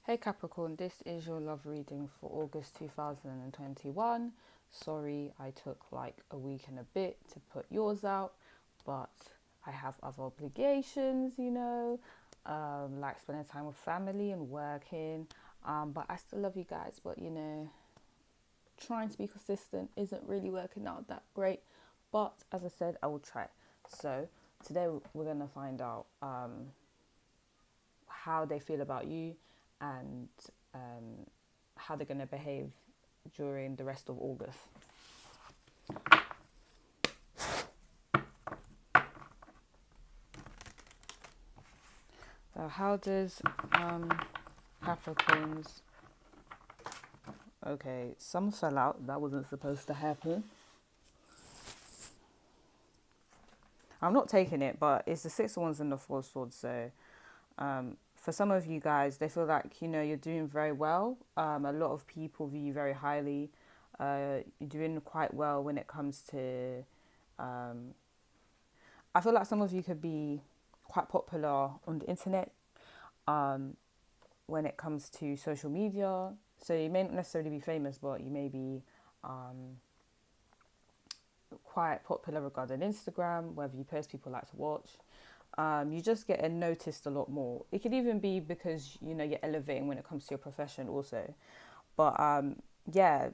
Hey Capricorn, this is your love reading for August 2021. Sorry I took like a week and a bit to put yours out, but I have other obligations, like spending time with family and working. But I still love you guys, but trying to be consistent isn't really working out that great. But as I said, I will try. So today we're going to find out how they feel about you and how they're going to behave during the rest of August. So how does Capricorns... Okay, some fell out. That wasn't supposed to happen. I'm not taking it, but it's the Six of Wands and the Four of Swords. So for some of you guys, they feel like, you're doing very well. A lot of people view you very highly. You're doing quite well when it comes to... I feel like some of you could be quite popular on the internet when it comes to social media. So you may not necessarily be famous, but you may be quite popular regarding Instagram, whether you post people like to watch. You just get noticed a lot more. It could even be because, you're elevating when it comes to your profession also. But yeah,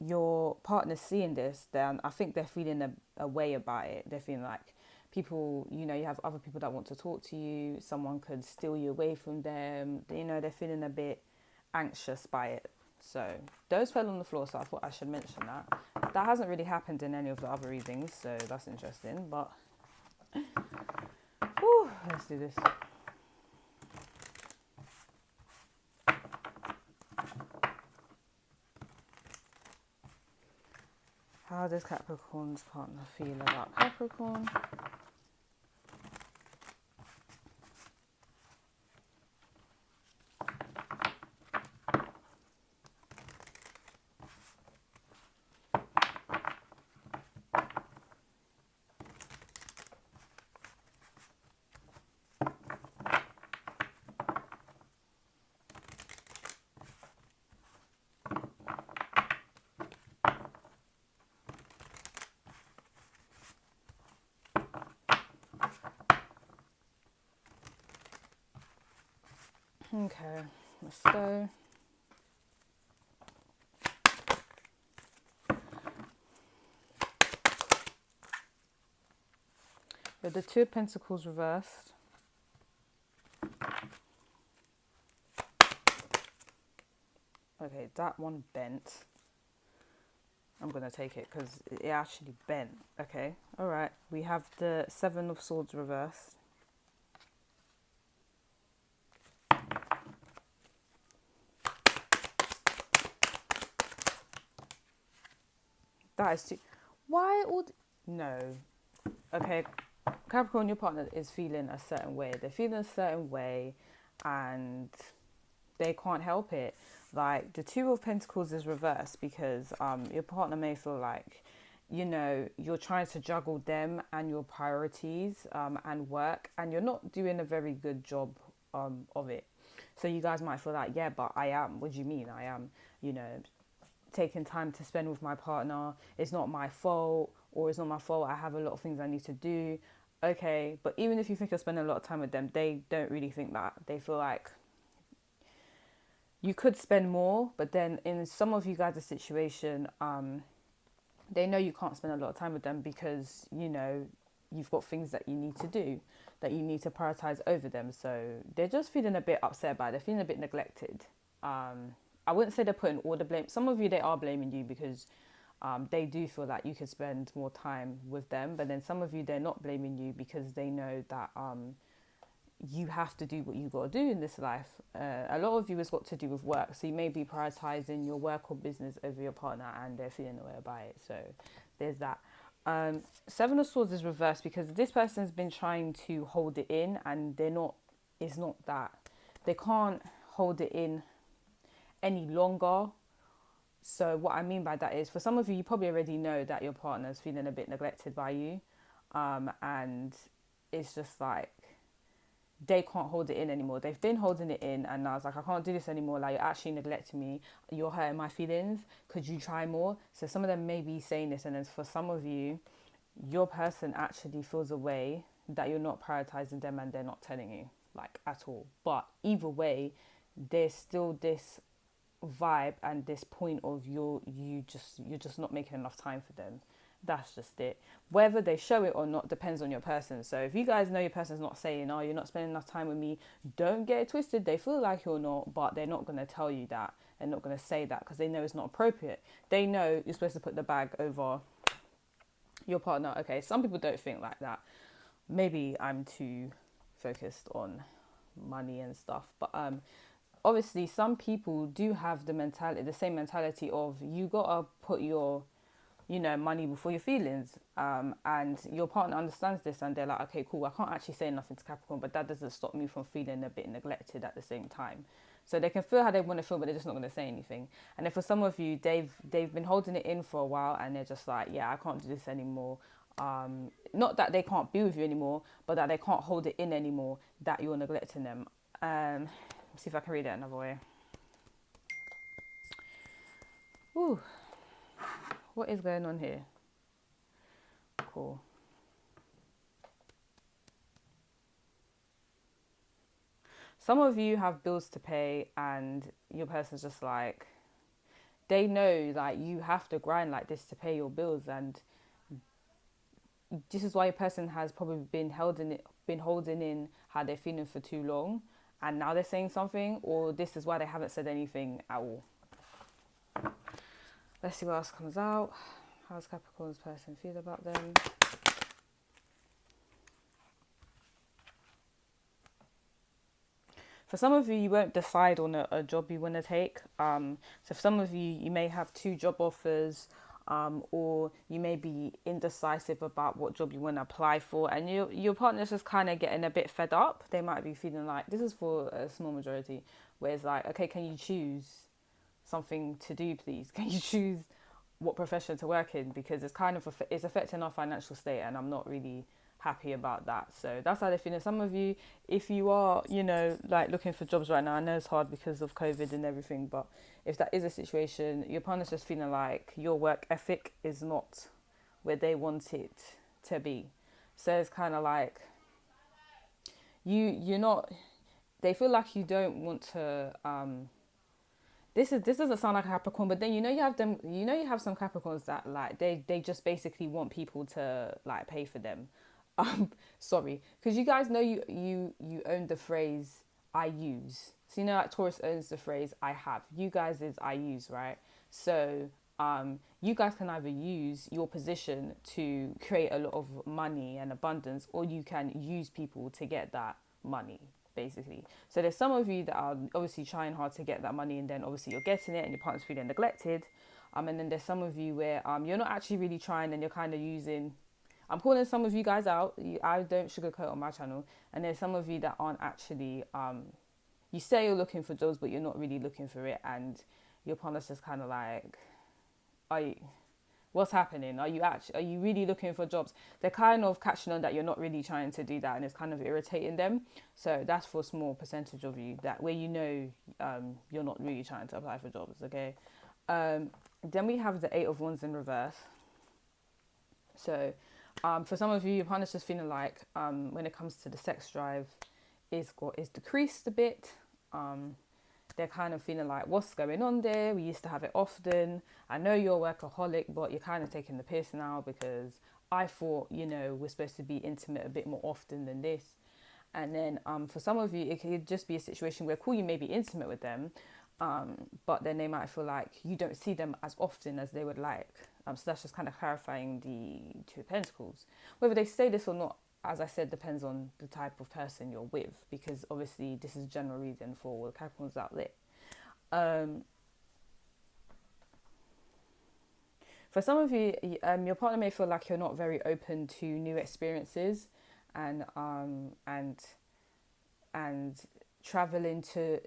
your partner's seeing this, then I think they're feeling a way about it. They're feeling like people, you have other people that want to talk to you. Someone could steal you away from them. They're feeling a bit anxious by it. So those fell on the floor, so I thought I should mention that. That hasn't really happened in any of the other readings, so that's interesting. But let's do this. How does Capricorn's partner feel about Capricorn? Okay, let's go. With the Two of Pentacles reversed. Okay, that one bent. I'm going to take it because it actually bent. Okay, all right. We have the Seven of Swords reversed. That is too... Why all... No. Okay, Capricorn, your partner is feeling a certain way. They're feeling a certain way and they can't help it. Like the Two of Pentacles is reversed because your partner may feel like, you're trying to juggle them and your priorities and work, and you're not doing a very good job of it. So you guys might feel like, yeah, but I am. What do you mean? I am, taking time to spend with my partner. It's not my fault, or it's not my fault. I have a lot of things I need to do. Okay, but even if you think you're spending a lot of time with them, they don't really think that. They feel like you could spend more, but then in some of you guys' situation, they know you can't spend a lot of time with them because, you've got things that you need to do, that you need to prioritize over them. So they're just feeling a bit upset about it. They're feeling a bit neglected. I wouldn't say they're putting all the blame. Some of you, they are blaming you because they do feel that you could spend more time with them. But then some of you, they're not blaming you because they know that you have to do what you got to do in this life. A lot of you has got to do with work. So you may be prioritizing your work or business over your partner, and they're feeling the way about it. So there's that. Seven of Swords is reversed because this person's been trying to hold it in, and it's not that. They can't hold it in any longer. So what I mean by that is, for some of you, you probably already know that your partner is feeling a bit neglected by you, and it's just like they can't hold it in anymore. They've been holding it in, and now it's like, I can't do this anymore. Like, you're actually neglecting me. You're hurting my feelings. Could you try more? So some of them may be saying this, and then for some of you, your person actually feels a way that you're not prioritizing them and they're not telling you, like, at all. But either way, there's still this vibe and this point of you're just not making enough time for them. That's just it. Whether they show it or not depends on your person. So if you guys know your person's not saying, oh, you're not spending enough time with me, don't get it twisted. They feel like you're not, but they're not going to tell you that. They're not going to say that because they know it's not appropriate. They know you're supposed to put the bag over your partner. Okay, some people don't think like that. Maybe I'm too focused on money and stuff, but obviously some people do have the same mentality of, you gotta put your money before your feelings, and your partner understands this, and they're like, okay, cool, I can't actually say nothing to Capricorn, but that doesn't stop me from feeling a bit neglected at the same time. So they can feel how they want to feel, but they're just not going to say anything. And then for some of you, they've been holding it in for a while, and they're just like, yeah, I can't do this anymore. Not that they can't be with you anymore, but that they can't hold it in anymore, that you're neglecting them. See if I can read it another way. Ooh, what is going on here? Cool. Some of you have bills to pay, and your person's just like, they know like you have to grind like this to pay your bills, and this is why your person has probably been holding in how they're feeling for too long, and now they're saying something, or this is why they haven't said anything at all. Let's see what else comes out. How's Capricorn's person feel about them? For some of you, you won't decide on a job you want to take. So for some of you, you may have 2 job offers, or you may be indecisive about what job you want to apply for, and your partner's just kind of getting a bit fed up. They might be feeling like, this is for a small majority, where it's like, okay, can you choose something to do, please? Can you choose what profession to work in? Because it's kind of it's affecting our financial state, and I'm not really happy about that. So that's how they're feeling. Some of you, if you are, like looking for jobs right now, I know it's hard because of COVID and everything, but if that is a situation, your partner's just feeling like your work ethic is not where they want it to be. So it's kind of like you're not, they feel like you don't want to this doesn't sound like a Capricorn, but then you have them, you have some Capricorns that like they just basically want people to like pay for them. Sorry, because you guys know you own the phrase I use. So like Taurus owns the phrase I have. You guys is I use, right? So you guys can either use your position to create a lot of money and abundance, or you can use people to get that money, basically. So there's some of you that are obviously trying hard to get that money, and then obviously you're getting it and your partner's feeling neglected. And then there's some of you where you're not actually really trying, and you're kind of using. I'm calling some of you guys out. I don't sugarcoat on my channel. And there's some of you that aren't actually, you say you're looking for jobs, but you're not really looking for it. And your partner's just kind of like, what's happening? Are you really looking for jobs? They're kind of catching on that you're not really trying to do that, and it's kind of irritating them. So that's for a small percentage of you, that where you're not really trying to apply for jobs, okay? Then we have the 8 of Wands in reverse. So for some of you, your partner's just feeling like when it comes to the sex drive, is decreased a bit. They're kind of feeling like, what's going on there? We used to have it often. I know you're a workaholic, but you're kind of taking the piss now, because I thought, we're supposed to be intimate a bit more often than this. And then for some of you, it could just be a situation where, cool, you may be intimate with them, but then they might feel like you don't see them as often as they would like. So that's just kind of clarifying the 2 of Pentacles. Whether they say this or not, as I said, depends on the type of person you're with, because obviously this is a general reason for all the Capricorns out there. For some of you, your partner may feel like you're not very open to new experiences, and traveling to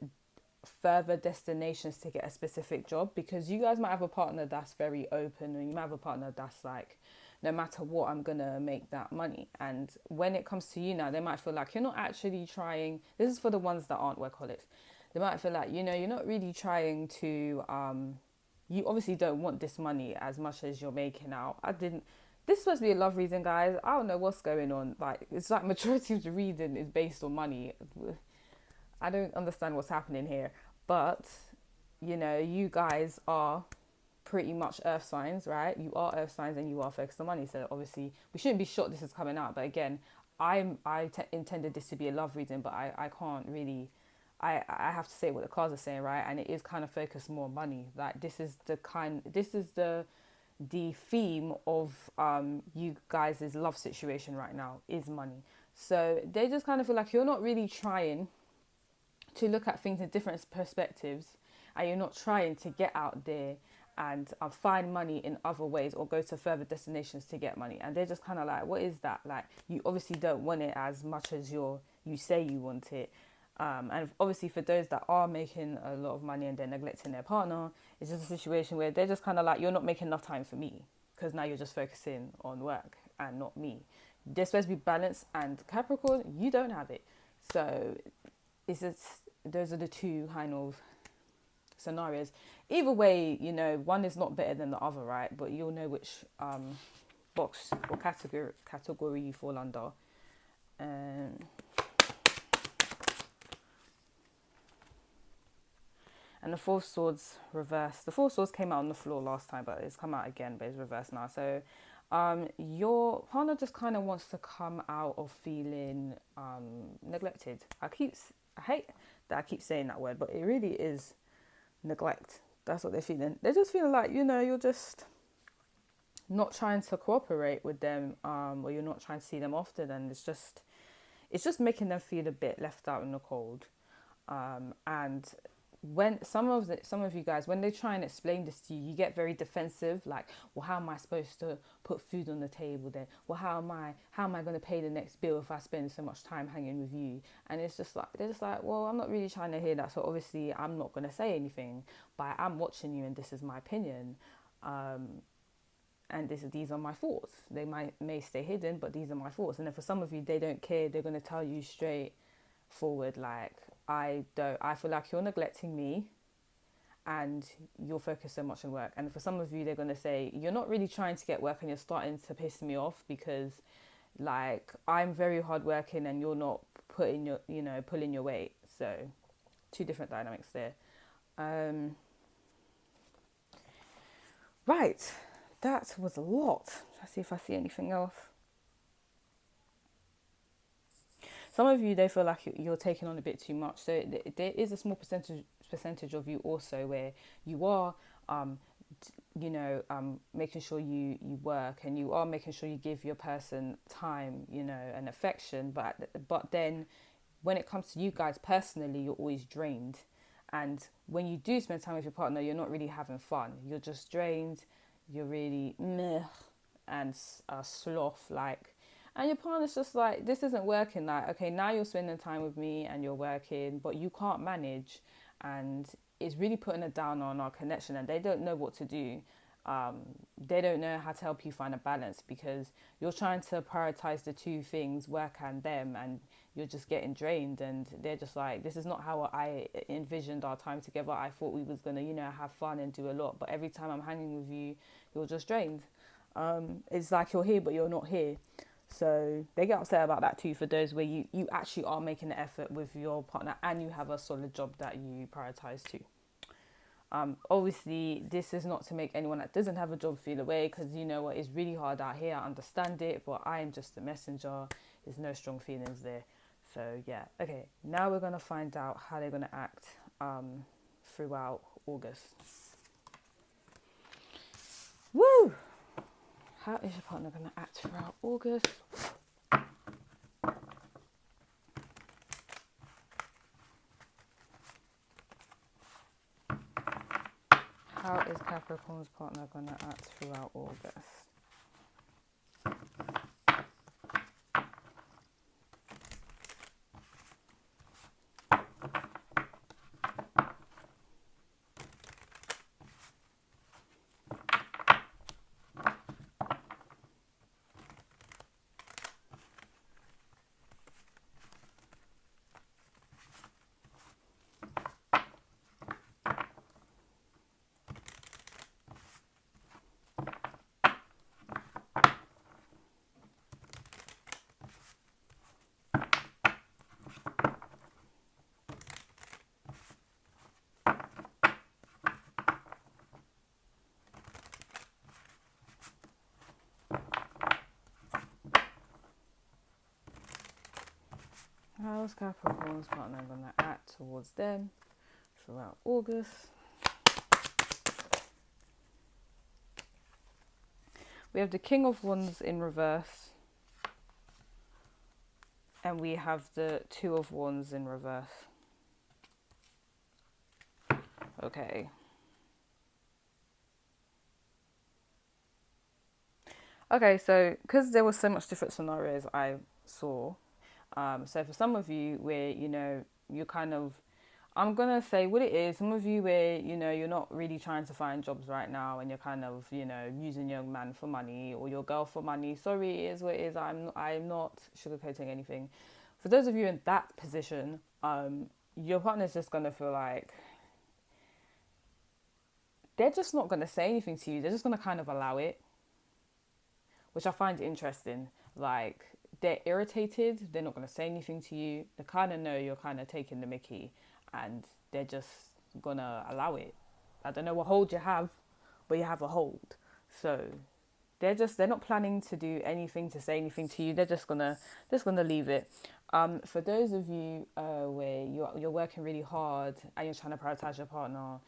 further destinations to get a specific job, because you guys might have a partner that's very open, and you might have a partner that's like no matter what, I'm gonna make that money. And when it comes to you now, they might feel like you're not actually trying. This is for the ones that aren't workaholics. They might feel like, you're not really trying to you obviously don't want this money as much as you're making out. This is supposed to be a love reading, guys. I don't know what's going on. Like, it's like majority of the reading is based on money. I don't understand what's happening here. But, you guys are pretty much earth signs, right? You are earth signs and you are focused on money. So obviously we shouldn't be shocked this is coming out. But again, intended this to be a love reading, but I can't really, I have to say what the cards are saying, right? And it is kind of focused more on money. Like, this is the theme of you guys' love situation right now is money. So they just kind of feel like you're not really trying to look at things in different perspectives, and you're not trying to get out there and find money in other ways or go to further destinations to get money. And they're just kind of like, what is that? Like, you obviously don't want it as much as you say you want it. And obviously for those that are making a lot of money and they're neglecting their partner, it's just a situation where they're just kind of like, you're not making enough time for me because now you're just focusing on work and not me. They're supposed to be balanced, and Capricorn, you don't have it. So it's just, those are the two kind of scenarios. Either way, one is not better than the other, right? But you'll know which box or category you fall under. And the Four of Swords reversed. The Four of Swords came out on the floor last time, but it's come out again, but it's reversed now. So your partner just kind of wants to come out of feeling neglected. I hate that I keep saying that word, but it really is neglect. That's what they're feeling. They're just feeling like, you're just not trying to cooperate with them, or you're not trying to see them often, and it's just making them feel a bit left out in the cold. And when some of you guys, when they try and explain this to you, you get very defensive, like, well, how am I supposed to put food on the table then? Well, how am I going to pay the next bill if I spend so much time hanging with you? And it's just like, they're just like, well, I'm not really trying to hear that, so obviously I'm not going to say anything, but I'm watching you and this is my opinion. And these are my thoughts. They may stay hidden, but these are my thoughts. And then for some of you, they don't care. They're going to tell you straight forward, like, I feel like you're neglecting me and you're focused so much on work. And for some of you, they're going to say, you're not really trying to get work and you're starting to piss me off because, like, I'm very hardworking and you're not pulling your weight. So two different dynamics there. Right. That was a lot. Let's see if I see anything else. Some of you, they feel like you're taking on a bit too much. So there is a small percentage of you also where you are, making sure you work and you are making sure you give your person time, and affection. But then when it comes to you guys personally, you're always drained. And when you do spend time with your partner, you're not really having fun. You're just drained. You're really meh and sloth like. And your partner's just like, this isn't working. Like, okay, now you're spending time with me and you're working, but you can't manage. And it's really putting it down on our connection, and they don't know what to do. They don't know how to help you find a balance because you're trying to prioritize the two things, work and them, and you're just getting drained. And they're just like, this is not how I envisioned our time together. I thought we was going to, have fun and do a lot. But every time I'm hanging with you, you're just drained. It's like you're here, but you're not here. So they get upset about that too, for those where you actually are making the effort with your partner and you have a solid job that you prioritize too. Obviously, this is not to make anyone that doesn't have a job feel away, because you know what, it's really hard out here. I understand it, but I am just a messenger. There's no strong feelings there. So yeah, okay. Now we're gonna find out how they're gonna act throughout August. Woo! How is your partner gonna act throughout August? How is Capricorn's partner gonna act throughout August? how's Capricorn's partner going to act towards them throughout August? We have the King of Wands in reverse. And we have the Two of Wands in reverse. Okay. Okay, so because there was so much different scenarios I saw, so for some of you where, you know, you kind of, I'm going to say what it is. Some of you where, you know, you're not really trying to find jobs right now and you're kind of, you know, using your man for money or your girl for money. Sorry, it is what it is. I'm not sugarcoating anything. For those of you in that position, your partner's just going to feel like they're just not going to say anything to you. They're just going to kind of allow it, which I find interesting. Like, they're irritated. They're not going to say anything to you. They kind of know you're kind of taking the mickey and they're just going to allow it. I don't know what hold you have, but you have a hold. So they're not planning to do anything, to say anything to you. They're just going to leave it. For those of you where you're working really hard and you're trying to prioritize your partner,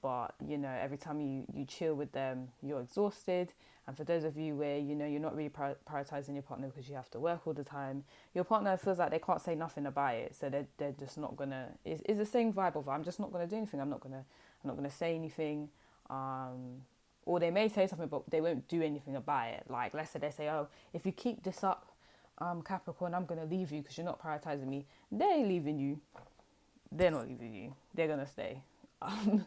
but, you know, every time you chill with them, you're exhausted. And for those of you where, you know, you're not really prioritizing your partner because you have to work all the time, your partner feels like they can't say nothing about it. So they're just not going to, it's the same vibe of, I'm just not going to do anything. I'm not going to say anything. Or they may say something, but they won't do anything about it. Like, let's say they say, oh, if you keep this up, Capricorn, I'm going to leave you because you're not prioritizing me. They ain't leaving you. They're not leaving you. They're going to stay. I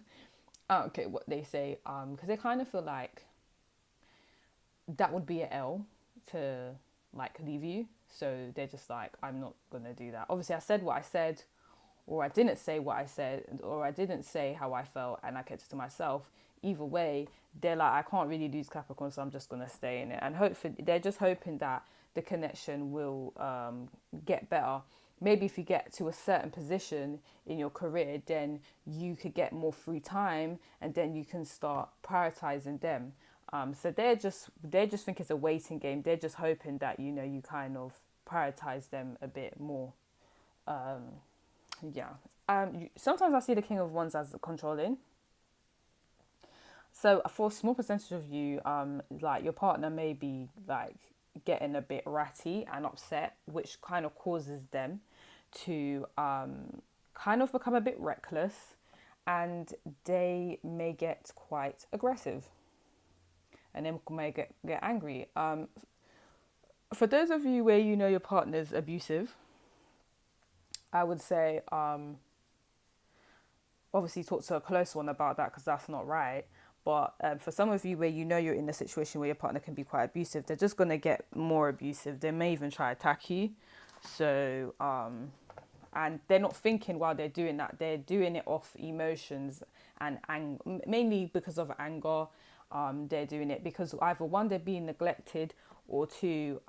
don't care what they say, because they kind of feel like that would be an L to, like, leave you. So they're just like, I'm not going to do that. Obviously, I said what I said, or I didn't say what I said, or I didn't say how I felt, and I kept it to myself. Either way, they're like, I can't really lose Capricorn, so I'm just going to stay in it. And hopefully, they're just hoping that the connection will get better. Maybe if you get to a certain position in your career, then you could get more free time and then you can start prioritizing them. So they just think it's a waiting game. They're just hoping that, you know, you kind of prioritize them a bit more. Sometimes I see the King of Wands as controlling. So for a small percentage of you, like, your partner may be like getting a bit ratty and upset, which kind of causes them to kind of become a bit reckless, and they may get quite aggressive and then may get angry. For those of you where you know your partner's abusive, I would say obviously talk to a close one about that, because that's not right. But for some of you where you know you're in a situation where your partner can be quite abusive, they're just going to get more abusive. They may even try to attack you. So, and they're not thinking while they're doing that. They're doing it off emotions and mainly because of anger. They're doing it because either one, they're being neglected, or two,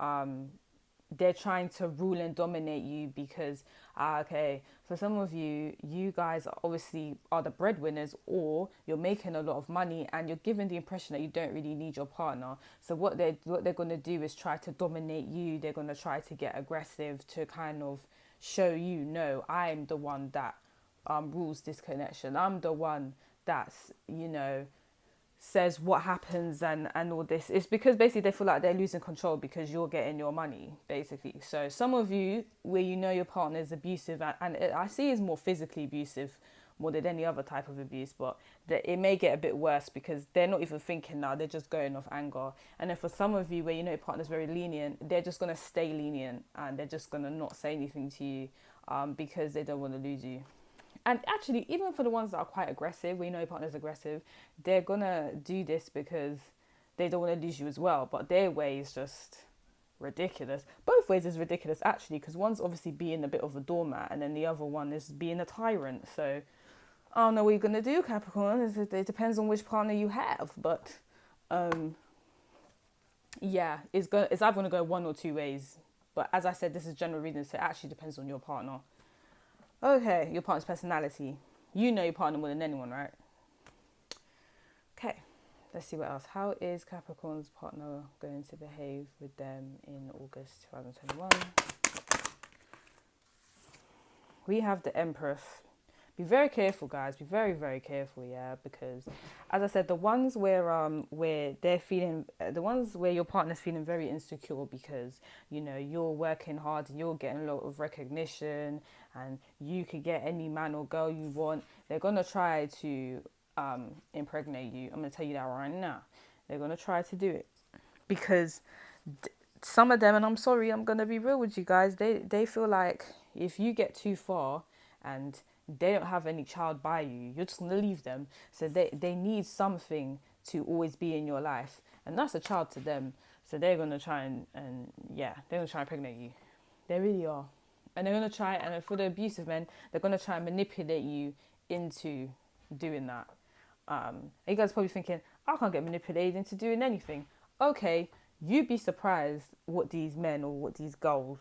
they're trying to rule and dominate you because, okay, for some of you, you guys obviously are the breadwinners, or you're making a lot of money and you're giving the impression that you don't really need your partner. So what they're going to do is try to dominate you. They're going to try to get aggressive to kind of show you, no, I'm the one that rules this connection. I'm the one that's, you know, says what happens and all this. It's because basically they feel like they're losing control because you're getting your money, basically. So some of you where you know your partner is abusive, and I see it's more physically abusive more than any other type of abuse, but it may get a bit worse because they're not even thinking now, they're just going off anger. And then for some of you where you know your partner's very lenient, they're just going to stay lenient and they're just going to not say anything to you because they don't want to lose you. And actually, even for the ones that are quite aggressive, where you know your partner's aggressive, they're going to do this because they don't want to lose you as well. But their way is just ridiculous. Both ways is ridiculous, actually, because one's obviously being a bit of a doormat and then the other one is being a tyrant. So I don't know what you're going to do, Capricorn. It depends on which partner you have. But yeah, it's either going to go one or two ways. But as I said, this is general reading, so it actually depends on your partner. Okay, your partner's personality. You know your partner more than anyone, right? Okay, let's see what else. How is Capricorn's partner going to behave with them in August 2021? we have the Empress. Be very careful, guys. Be very, very careful, yeah, because as I said, the ones where they're feeling, the ones where your partner's feeling very insecure because you're working hard and you're getting a lot of recognition and you could get any man or girl you want. They're gonna try to impregnate you. I'm gonna tell you that right now. They're gonna try to do it because some of them, and I'm sorry, I'm gonna be real with you guys. They feel like if you get too far and they don't have any child by you, you're just gonna leave them. So they need something to always be in your life, and that's a child to them. So they're gonna try and yeah, they're gonna try and impregnate you. They really are, and they're gonna try. And for the abusive men, they're gonna try and manipulate you into doing that. And you guys are probably thinking, I can't get manipulated into doing anything. Okay, you'd be surprised what these men or what these girls,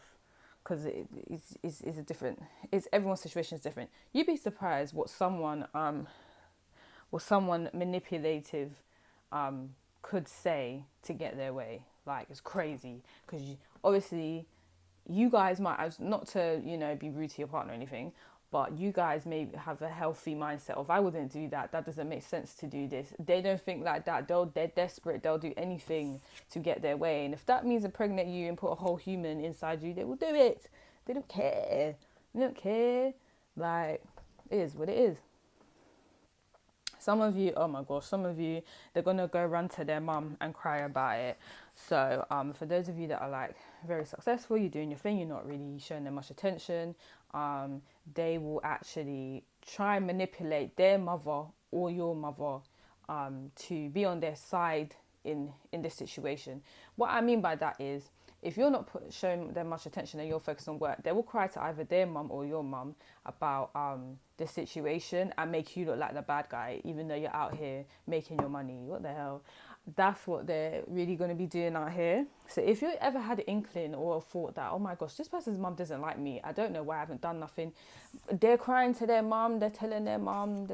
because it's a different, it's everyone's situation is different. You'd be surprised what someone manipulative could say to get their way. Like, it's crazy because obviously you guys might, as not to be rude to your partner or anything, but you guys may have a healthy mindset of, I wouldn't do that. That doesn't make sense to do this. They don't think like that. They're desperate. They'll do anything to get their way. And if that means impregnate you and put a whole human inside you, they will do it. They don't care. They don't care. Like, it is what it is. Some of you, oh my gosh, they're going to go run to their mum and cry about it. So for those of you that are like very successful, you're doing your thing, you're not really showing them much attention, they will actually try and manipulate their mother or your mother to be on their side in this situation. What I mean by that is, if you're not showing them much attention and you're focused on work, they will cry to either their mum or your mum about the situation and make you look like the bad guy, even though you're out here making your money. What the hell? That's what they're really going to be doing out here. So if you ever had an inkling or a thought that, oh my gosh, this person's mum doesn't like me, I don't know why I haven't done nothing. They're crying to their mum, they're telling mum,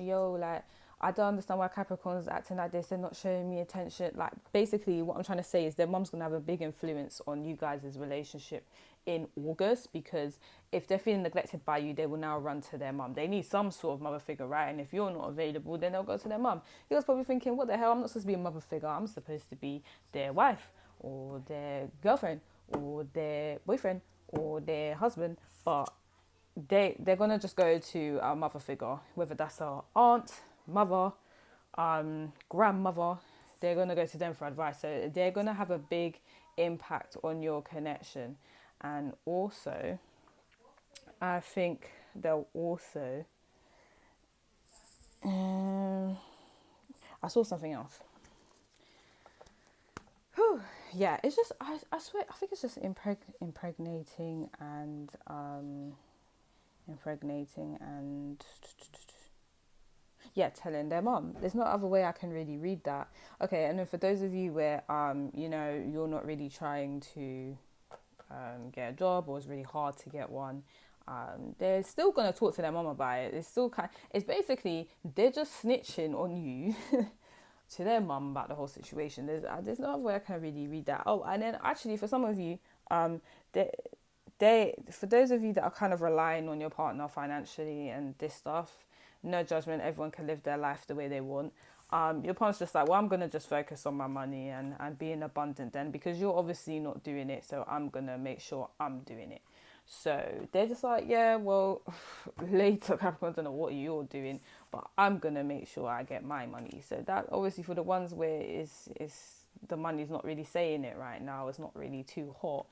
yo, like, I don't understand why Capricorn's acting like this. They're not showing me attention. Like, basically, what I'm trying to say is their mum's going to have a big influence on you guys' relationship in August, because if they're feeling neglected by you, they will now run to their mum. They need some sort of mother figure, right? And if you're not available, then they'll go to their mum. You guys probably thinking, what the hell? I'm not supposed to be a mother figure. I'm supposed to be their wife or their girlfriend or their boyfriend or their husband. But they're going to just go to a mother figure, whether that's a aunt, mother, grandmother. They're going to go to them for advice. So they're going to have a big impact on your connection. And also, I think they'll also I saw something else. Whew. Yeah, it's just I swear, I think it's just impregnating and telling their mom. There's no other way I can really read that. Okay, and then for those of you where you're not really trying to get a job, or it's really hard to get one, they're still gonna talk to their mom about it. It's basically they're just snitching on you to their mum about the whole situation. There's no other way I can really read that. Oh, and then actually for some of you, for those of you that are kind of relying on your partner financially and this stuff, no judgment, everyone can live their life the way they want. Your partner's just like, well, I'm going to just focus on my money and being abundant then, because you're obviously not doing it, so I'm going to make sure I'm doing it. So they're just like, yeah, well, later, Capricorn, I don't know what you're doing, but I'm going to make sure I get my money. So that obviously for the ones where the money's not really saying it right now, it's not really too hot,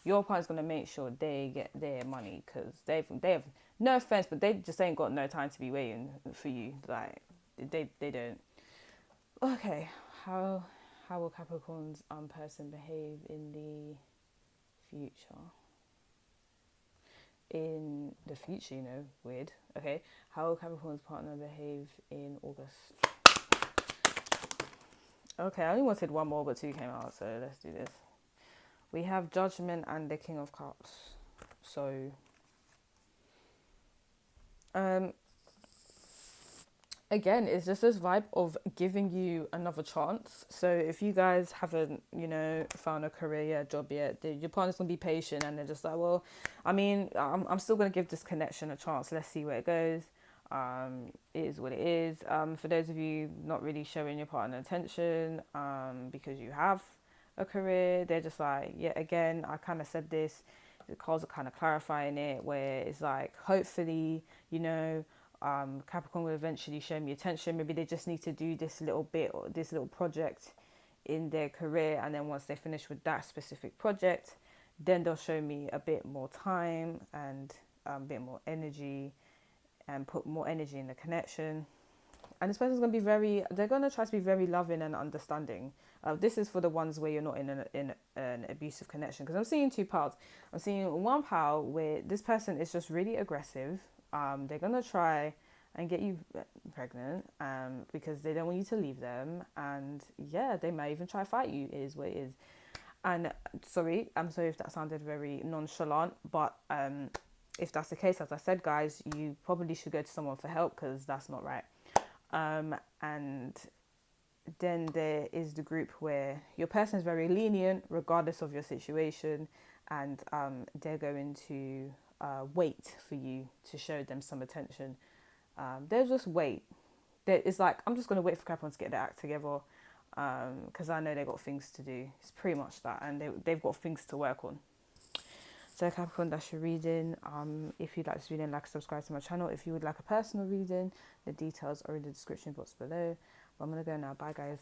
your partner's going to make sure they get their money, because they have, no offense, but they just ain't got no time to be waiting for you. Like, they don't. Okay, how will Capricorn's person behave in the future? In the future, weird. Okay, how will Capricorn's partner behave in August? Okay, I only wanted one more, but two came out, so let's do this. We have Judgment and the King of Cups. So, again, it's just this vibe of giving you another chance. So if you guys haven't, found a career yet, job yet, your partner's gonna be patient, and they're just like, well, I mean, I'm still gonna give this connection a chance. Let's see where it goes. It is what it is. For those of you not really showing your partner attention, because you have a career, they're just like, yeah, again, I kind of said this. The cards are kind of clarifying it, where it's like, hopefully, Capricorn will eventually show me attention. Maybe they just need to do this little bit or this little project in their career, and then once they finish with that specific project, then they'll show me a bit more time and a bit more energy, and put more energy in the connection. And this person's going to be they're going to try to be very loving and understanding. This is for the ones where you're not in an abusive connection, because I'm seeing two parts. I'm seeing one part where this person is just really aggressive. They're going to try and get you pregnant, because they don't want you to leave them. And yeah, they might even try to fight you. It is what it is. And I'm sorry if that sounded very nonchalant, but if that's the case, as I said, guys, you probably should go to someone for help, because that's not right. And then there is the group where your person is very lenient regardless of your situation, and they're going to wait for you to show them some attention. They'll just wait. It's like, I'm just going to wait for Capricorn to get their act together, because I know they've got things to do. It's pretty much that, and they've got things to work on. So Capricorn, that's your reading. If you'd like this reading, subscribe to my channel. If you would like a personal reading, the details are in the description box below. But I'm going to go now. Bye, guys.